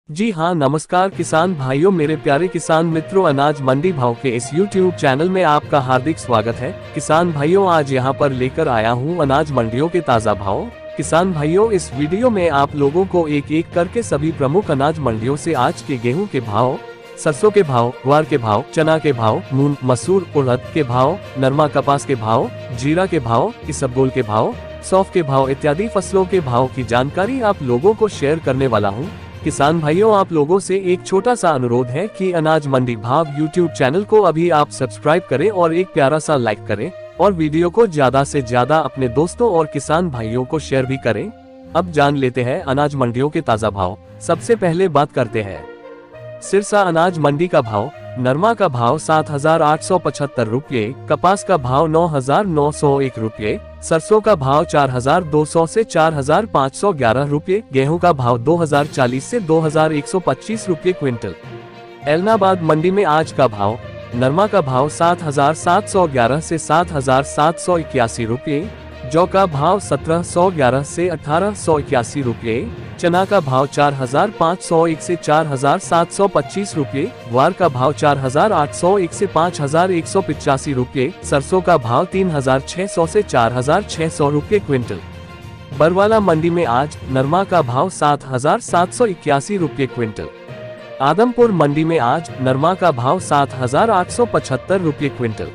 जी हाँ, नमस्कार किसान भाइयों, मेरे प्यारे किसान मित्रों, अनाज मंडी भाव के इस YouTube चैनल में आपका हार्दिक स्वागत है। किसान भाइयों, आज यहाँ पर लेकर आया हूँ अनाज मंडियों के ताज़ा भाव। किसान भाइयों, इस वीडियो में आप लोगों को एक एक करके सभी प्रमुख अनाज मंडियों से आज के गेहूं के भाव, सरसों के भाव, ग्वार के भाव, चना के भाव, मूंग, मसूर, उड़द के भाव, नरमा कपास के भाव, जीरा के भाव, इसबगोल के भाव, सौंफ के भाव इत्यादि फसलों के भाव की जानकारी आप लोगों को शेयर करने वाला हूँ। किसान भाइयों, आप लोगों से एक छोटा सा अनुरोध है कि अनाज मंडी भाव YouTube चैनल को अभी आप सब्सक्राइब करें और एक प्यारा सा लाइक करें और वीडियो को ज्यादा से ज्यादा अपने दोस्तों और किसान भाइयों को शेयर भी करें। अब जान लेते हैं अनाज मंडियों के ताज़ा भाव। सबसे पहले बात करते हैं सिरसा अनाज मंडी का भाव। नरमा का भाव 7,875 रुपये, कपास का भाव 9,901 रुपये, सरसों का भाव 4,200 से 4,511 रुपये, गेहूं का भाव 2,040 से 2,125 रुपये क्विंटल। एलनाबाद मंडी में आज का भाव। नरमा का भाव 7,711 से 7,781 रुपये, जौ का भाव 1,711 से 1,881 रुपये, चना का भाव 4,501 से 4,725 रुपये, ग्वार का भाव 4,801 से 5,185 रुपये, सरसों का भाव 3,600 से 4,600 रुपये क्विंटल। बरवाला मंडी में आज नरमा का भाव 7,781 रुपये क्विंटल। आदमपुर मंडी में आज नरमा का भाव 7,875 रुपये क्विंटल।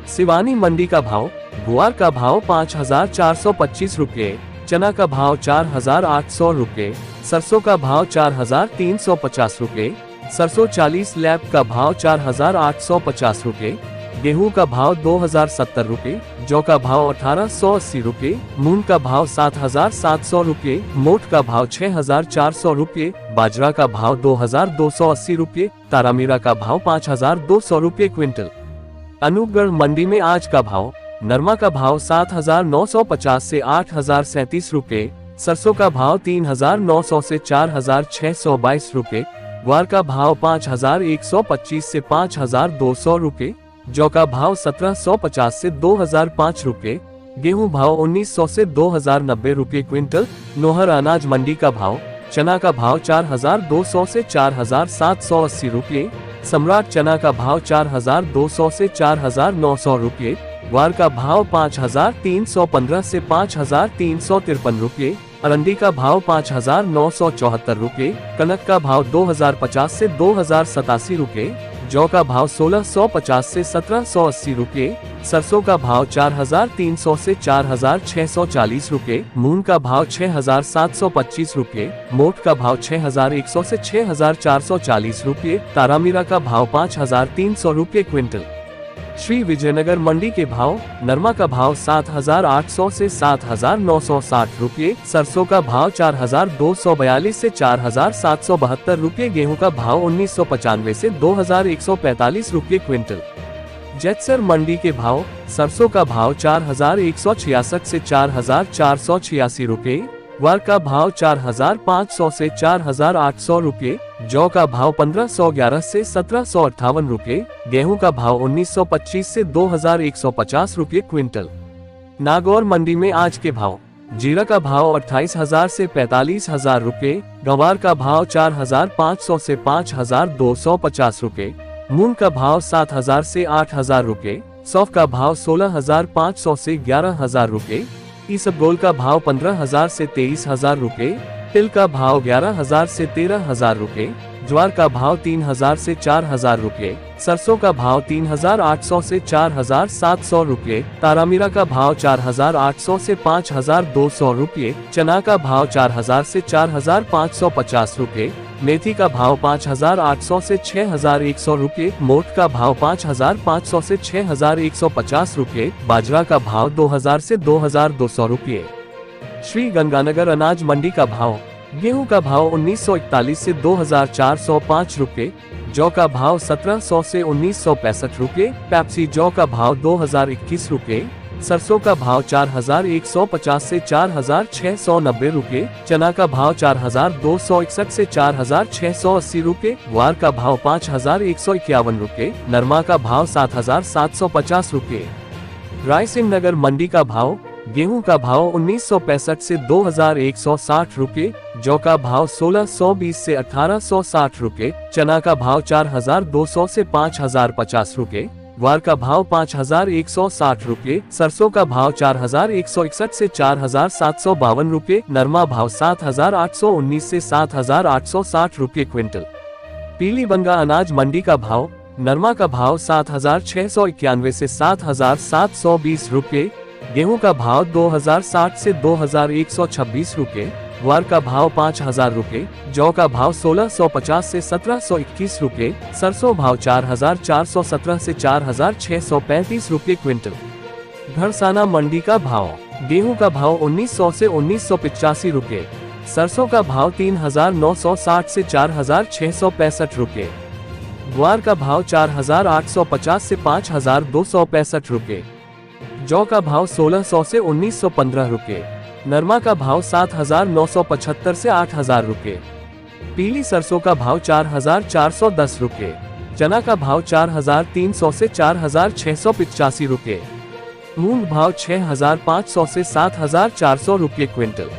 सिवानी मंडी का भाव। ग्वार का भाव 5,425 रुपये, चना का भाव 4,800 रुपये, सरसों का भाव 4,350 रुपये, सरसों 40 लैब का भाव 4,850 रुपये, गेहूं का भाव 2,070 रुपये, जौ का भाव 1,880 रुपये, मूंग का भाव 7,700 रुपये, मोठ का भाव 6,400 रुपये, बाजरा का भाव 2,280 रुपये, तारामीरा का भाव 5,200 रुपये क्विंटल। अनूपगढ़ मंडी में आज का भाव। नरमा का भाव 7,950 से 8,037 रुपये, सरसों का भाव 3,900 से 4,622 रुपये, ग्वार का भाव 5,125 से 5,200 रुपये, जौ का भाव 1,750 से 2,005 रुपये, गेहूं भाव 1,900 से 2,090 रुपये क्विंटल। नोहर अनाज मंडी का भाव। चना का भाव 4,200 से 4,780 रुपये, सम्राट चना का भाव 4,200 से 4,900 रुपये, ग्वार का भाव 5,315 से 5,353 रुपये, अरंडी का भाव 5,974 रुपये, कनक का भाव 2,050 से 2,087 रुपये, जौ का भाव 1,650 से 1,780 रुपये, सरसों का भाव 4,300 से 4,640 रुपये, मूंग का भाव 6,725 रुपये, मोठ का भाव 6,100 से 6,440 रुपये, तारामीरा का भाव 5,300 रुपये क्विंटल। श्री विजयनगर मंडी के भाव। नरमा का भाव 7,800 से 7,960 रुपये, सरसों का भाव 4,242 से 4,772 रुपये, गेहूं का भाव 1,995 से 2,145 रुपये क्विंटल। जैतसर मंडी के भाव। सरसों का भाव 4,166 से 4,486 रुपये, ग्वार का भाव 4,500 से 4,800 रुपये, जौ का भाव 1,511 से 1,758 रुपये, गेहूं का भाव 1,925 से 2,150 रुपये क्विंटल। नागौर मंडी में आज के भाव। जीरा का भाव 28,000 से 45,000 रुपये, गंवार का भाव 4,500 से 5,250 रुपये, मूंग का भाव 7,000 से 8,000 रुपये, सौंफ का भाव 16,500 से 11,000 रुपये, इसबगोल का भाव 15,000 से 23,000 रुपये, तिल का भाव 11,000 से 13,000 रुपये, ज्वार का भाव 3,000 से 4,000 रुपये, सरसों का भाव 3,800 से 4,700 रुपये, तारामीरा का भाव 4,800 से 5,200 रुपये, चना का भाव 4,000 से 4,550 रुपये, मेथी का भाव 5,800 से 6,100 रुपये, मोठ का भाव 5,500 से 6,150 रुपये, बाजरा का भाव 2,000 से 2,200 रुपये। श्री गंगानगर अनाज मंडी का भाव। गेहूं का भाव 1,941 से 2,405 रुपये, जौ का भाव 1,700 से 1,965 रुपये, पैप्सी जौ का भाव 2,021 रुपये, सरसों का भाव 4,150 से 4,690 रुपये, चना का भाव 4,261 से 4,680 रुपये, ग्वार का भाव 5,151 रुपये, नरमा का भाव 7,750 रुपये। रायसिंह नगर मंडी का भाव। गेहूं का भाव 1,965 से 2,160 रुपये, जौ का भाव 1620 से 1860 रुपए, चना का भाव 4200 से 5050 रुपए, ग्वार का भाव 5160 रुपए, सरसों का भाव 4161 से 4752 रुपए, नरमा भाव 7819 से 7860 रुपए क्विंटल। पीली बंगा अनाज मंडी का भाव, नरमा का भाव 7691 से 7720 रुपए, गेहूं का भाव 2060 से 2126 रुपए, ग्वार का भाव 5000 रुपए, जौ का भाव 1650 से 1721 रुपए, सरसों भाव 4417 से 4635 रुपए क्विंटल। घरसाना मंडी का भाव, गेहूं का भाव 1900 से 1985 रुपए, सरसों का भाव 3960 से 4665 रुपए, ग्वार का भाव 4850 से 5265 रुपए, जौ का भाव 1600 से 1915 रुपए, नरमा का भाव 7975 से 8000 रुपए, पीली सरसों का भाव 4410 रुपए, चना का भाव 4300 से 4685 रुपए, मूंग भाव 6500 से 7400 रुपए क्विंटल।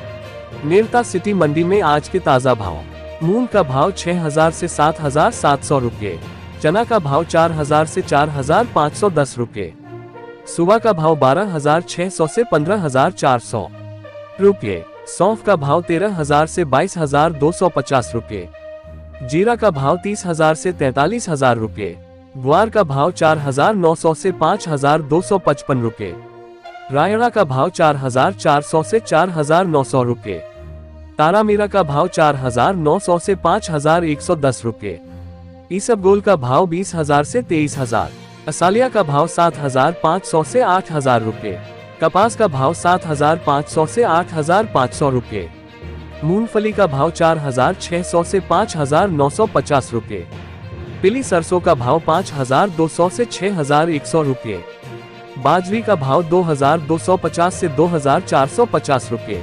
नेरता सिटी मंडी में आज के ताजा भाव, मूंग का भाव 6000 से 7700 रुपए, चना का भाव 4000 से 4510 रुपए, सुबह का भाव 12600 से 15400 रुपए, सौंफ का भाव 13000 से 22250 रुपए, जीरा का भाव 30000 से 43000 रुपए, ग्वार का भाव 4900 से 5255 रुपए, रायड़ा का भाव 4400 से 4900 रुपए, तारामीरा का भाव 4900 से 5110 रुपए, ईसबगोल का भाव 20000 से 23000, असालिया का भाव 7500 से 8000 रुपए, कपास का भाव 7500 से 8500 रुपए, मूंगफली का भाव 4600 से 5950 रुपए, पीली सरसों का भाव 5200 से 6100 रुपए, बाजरी का भाव 2250 से 2450 रुपए।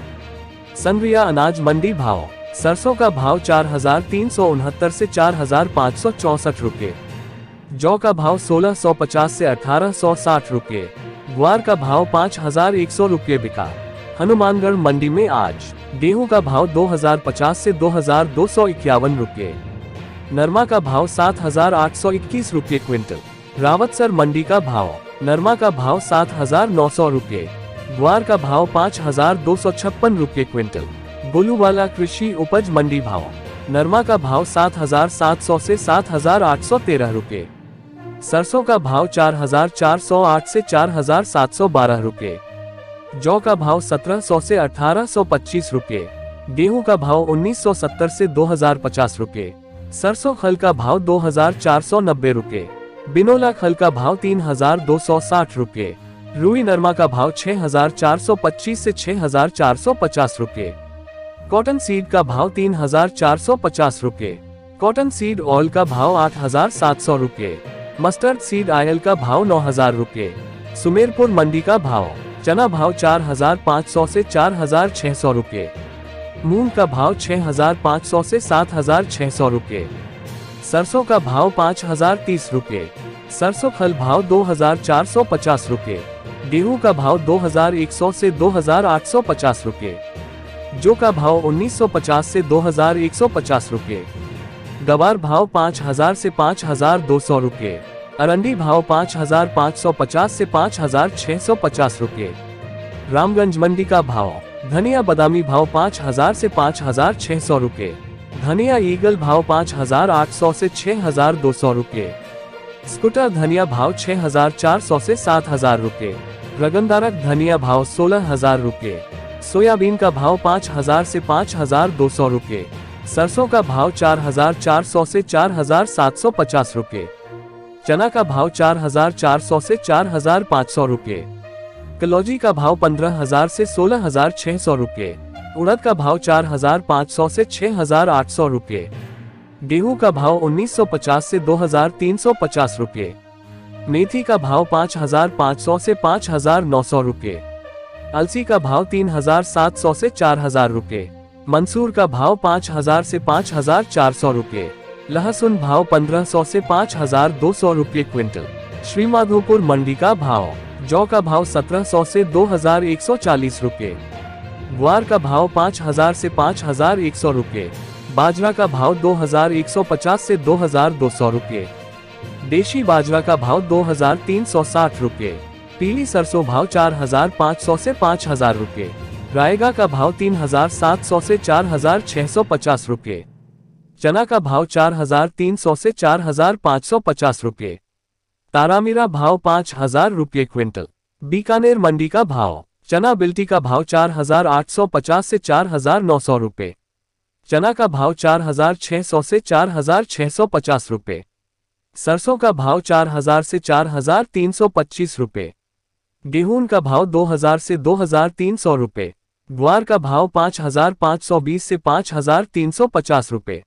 संग्रिया अनाज मंडी भाव, सरसों का भाव 4369 से 4564 रुपए, जौ का भाव 1650 से 1860 रुपए, ग्वार का भाव 5100 रुपए बिका। हनुमानगढ़ मंडी में आज गेहूं का भाव 2050 से 2251 रुपए, नरमा का भाव 7821 रुपए क्विंटल। रावतसर मंडी का भाव, नरमा का भाव 7900 रुपए, ग्वार का भाव 5256 रुपए क्विंटल। गोलूवाला कृषि उपज मंडी भाव, नरमा का भाव 7700 से 7813 रुपए, सरसों का भाव 4408 से 4712 रुपए, जौ का भाव 1700 से 1825 रुपए, गेहूं का भाव 1970 से 2050 रुपए, सरसों खल का भाव 2490 रुपए, बिनोला खल का भाव 3260 रुपए, रुई नरमा का भाव 6425 से 6450 रुपए, कॉटन सीड का भाव 3450 रुपए, कॉटन सीड ऑयल का भाव 8700 रुपए, मस्टर्ड सीड ऑयल का भाव 9000 रुपए। सुमेरपुर मंडी का भाव, चना भाव 4500 से 4600 रुपए, मूंग का भाव 6500 से 7600 रुपए, सरसों का भाव 5030 रुपए, सरसों खल भाव 2450 रुपए, गेहूं का भाव 2100 से 2850 रुपए, जौ का भाव 1950 से 2150 रुपए, गवार भाव 5000 से 5200 रुपए, अरंडी भाव 5550 से 5650 रुपए। रामगंज मंडी का भाव, धनिया बादामी भाव 5000 से 5600 रुपए, धनिया ईगल भाव 5800 से 6200 रुपए, स्कूटर धनिया भाव 6400 से 7000 रुपए, रगनदारक धनिया भाव 16000 रुपए, सोयाबीन का भाव 5000 से 5200 रुपए, सरसों का भाव 4400 से 4750 रुपए, चना का भाव 4400 से 4500 रुपए, कलौजी का भाव 15000 से 16600 रुपए, उड़द का भाव 4500 से 6800 रुपए, गेहूं का भाव 1950 से 2350 रुपए, मेथी का भाव 5500 से 5900 रुपए, अलसी का भाव 3700 से 4000 रुपए, मंसूर का भाव 5000 से 5400 रुपए, लहसुन भाव 1500 से 5200 रुपए क्विंटल। श्रीमाधोपुर मंडी का भाव, जौ का भाव 1700 से 2140 रुपए, ग्वार का भाव 5,000 से 5,100 रुपये। बाजरा का भाव 2,150 से 2,200 रुपये। देशी बाजरा का भाव 2,360 रुपये। पीली सरसों भाव 4,500 से 5,000 रुपये। रायगा का भाव 3,700 से 4,650 रुपये। चना का भाव 4,300 से 4,550 रुपये। तारामीरा भाव 5,000 रुपये क्विंटल। बीकानेर मंडी का भाव। चना बिल्टी का भाव 4,850 से 4,900 रुपये। चना का भाव 4,600 से 4,650 रुपये। सरसों का भाव 4,000 से 4,325 रुपये। गेहूं का भाव 2,000 से 2,300 रुपये। ग्वार का भाव 5,520 से 5,350 रुपये।